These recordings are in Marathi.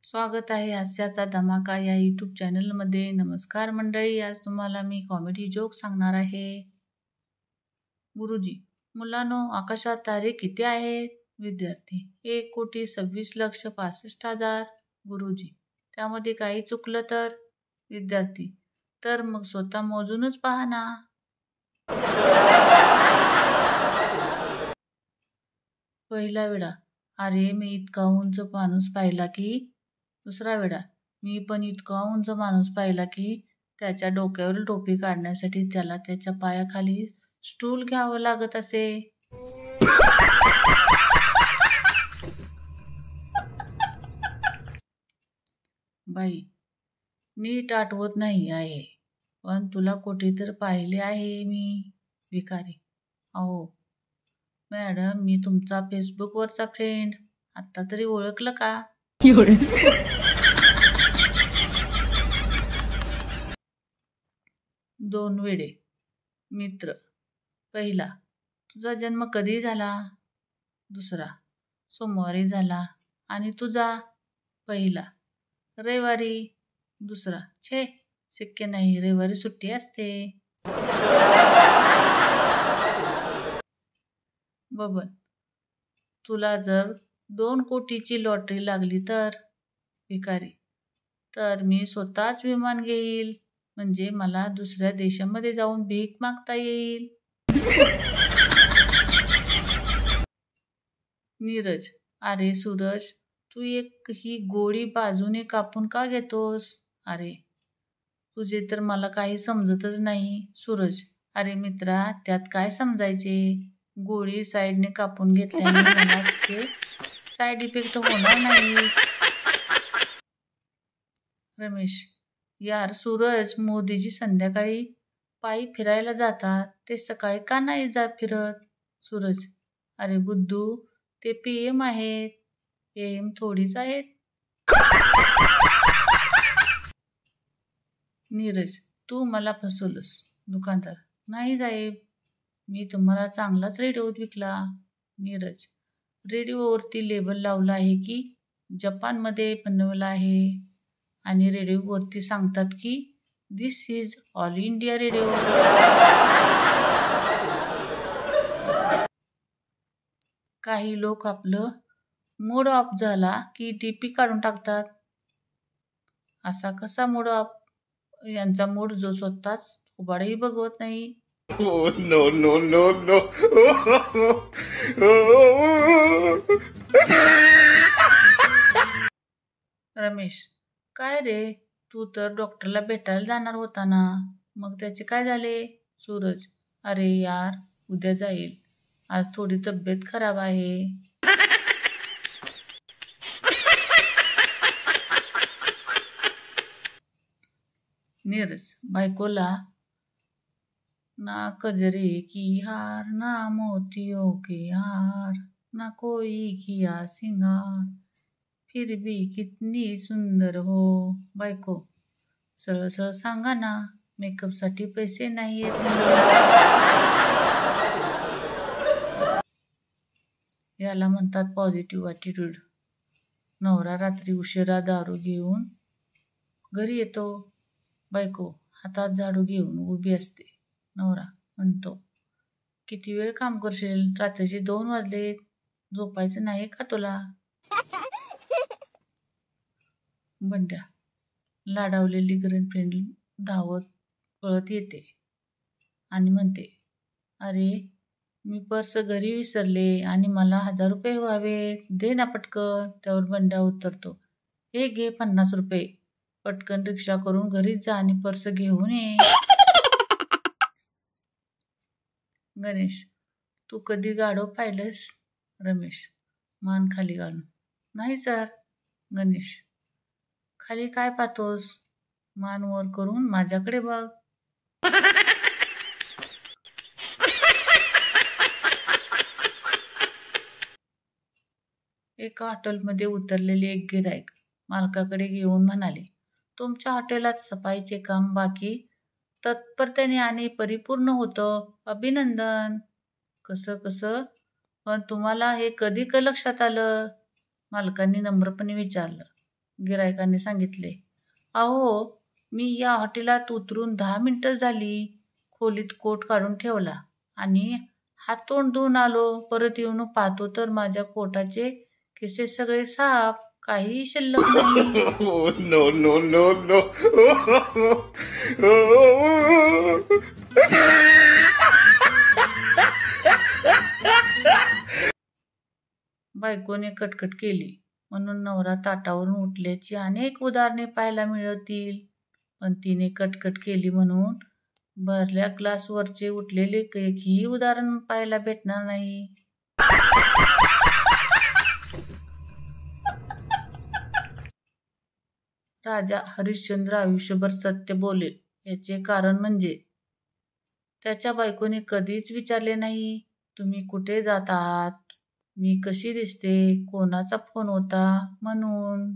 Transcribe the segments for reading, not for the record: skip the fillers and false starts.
स्वागत आहे हास्याचा धमाका या यूट्यूब चॅनलमध्ये. नमस्कार मंडळी, आज तुम्हाला मी कॉमेडी जोक सांगणार आहे. गुरुजी, मुलांनो, आकाशात तारे किती आहेत? विद्यार्थी, 1,26,65,000. गुरुजी, त्यामध्ये काही चुकलं तर? विद्यार्थी, तर मग स्वतः मोजूनच पहा ना. पहिला वेळा, अरे मी इतका उंच माणूस पाहिला की. दुसरा वेळा, मी पण इतका उंच माणूस पाहिला की त्याच्या डोक्यावरील टोपी काढण्यासाठी त्याला त्याच्या पायाखाली स्टूल घ्यावं लागत असे. बाई, नीट आठवत नाही आहे, पण तुला कुठे तर पाहिले आहे मी. भिकारी, अहो मॅडम, मी तुमचा फेसबुकवरचा फ्रेंड. आत्ता तरी ओळखलं का? दोन वेडे मित्र. पहिला, तुझा जन्म कधी झाला? दुसरा, सोमवारी झाला. आणि तुझा? पहिला, रविवारी. दुसरा, छे, शक्य नाही, रविवारी सुट्टी असते. बबन, तुला जर 2 कोटीची लॉटरी लागली तर? भिकारी, तर मी स्वतःच विमान घेईल, म्हणजे मला दुसऱ्या देशामध्ये जाऊन भीक मागता येईल. नीरज, अरे सूरज, तू एक ही गोळी बाजूने कापून का घेतोस? अरे तुझे तर मला काही समजतच नाही. सूरज, अरे मित्रा, त्यात काय समजायचे? गोळी साईडने कापून घेतल्याने मला तिचे साईड इफेक्ट होणार नाही. रमेश, यार सूरज, मोदीजी संध्याकाळी पायी फिरायला जातात, ते सकाळी का नाही जात फिरत? सूरज, अरे बुद्धू, ते PM आहेत, AM थोडीच आहेत. नीरज, तू मला फसवलंस. दुकानदार, नाही साहेब, मी तुम्हाला चांगलाच रेडिओ विकला. नीरज, रेडिओवरती लेबल लावलं आहे की जपानमध्ये बनवला आहे, आणि रेडिओवरती सांगतात की दिस इज ऑल इंडिया रेडिओ. काही लोक आपलं मूड ऑफ झाला की DP काढून टाकतात. असा कसा मूड ऑफ? यांचा मूड जो स्वतःच उबाडही बघवत नाही. Oh, no, no, no, no. Ramesh, काय रे, तू तर डॉक्टरला भेटायला जाणार होता ना, मग त्याचे काय झाले? सूरज, अरे यार, उद्या जाईल, आज थोडी तब्येत खराब आहे. नीरज, बायकोला, ना कजरे की हार, ना मोतियों के हार, ना कोई किया सिंगार, फिर भी कितनी सुंदर हो. बायको, सरळ सरळ सांगा ना, मेकअपसाठी पैसे नाही येत याला म्हणतात पॉझिटिव्ह ॲटिट्यूड. नवरा रात्री उशिरा दारू घेऊन घरी येतो. बायको हातात झाडू घेऊन उभी असते. नवरा म्हणतो, किती वेळ काम करशील? रात्रीचे 2 वाजले, झोपायचं नाही का तुला? बंड्या, लाडावलेली गर्लफ्रेंड धावत पळत येते आणि म्हणते, अरे मी पर्स घरी विसरले आणि मला 1000 रुपये हवे, दे ना पटकन. त्यावर बंड्या उत्तरतो, हे घे 50 रुपये, पटकन रिक्षा करून घरीच जा आणि पर्स घेऊन ये. गणेश, तू कधी गाढव पाहिलंस? रमेश, मान खाली घालून, नाही सर. गणेश, खाली काय पाहतोस? मान वर करून माझ्याकडे बघ. एका हॉटेलमध्ये उतरलेले एक गिराईक मालकाकडे येऊन म्हणाले, तुमच्या हॉटेलात सफाईचे काम बाकी तत्परतेने आणि परिपूर्ण होतं, अभिनंदन. कसं कसं, पण तुम्हाला हे कधी लक्षात आलं? मालकांनी नम्रपणे विचारलं. गिरायकाने सांगितले. अहो, मी या हॉटेलात उतरून 10 मिनिटं झाली. खोलीत कोट काढून ठेवला आणि हात तोंड धुवून आलो. परत येऊन पाहतो तर माझ्या कोटाचे खिसे सगळे साफ, काहीही शिल्लक नाही. Oh, no, no, no, no. बायकोने कटकट केली. म्हणून नवरा ताटावरून उठल्याची अनेक उदाहरणे पाहायला मिळतील. पण तिने कटकट केली म्हणून भरल्या ग्लासवरचे उठलेले एकही उदाहरण पाहायला भेटणार नाही. राजा हरिश्चंद्र आयुष्यभर सत्य बोलेल याचे कारण म्हणजे त्याच्या बायकोने कधीच विचारले नाही, तुम्ही कुठे जात आहात, मी कशी दिसते, कोणाचा फोन होता म्हणून.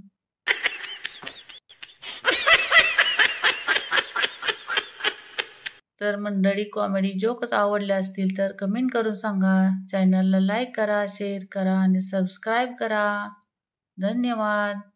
तर मंडळी, कॉमेडी जोक्स आवडले असतील तर कमेंट करून सांगा. चॅनलला लाईक करा, शेअर करा आणि सबस्क्राईब करा. धन्यवाद.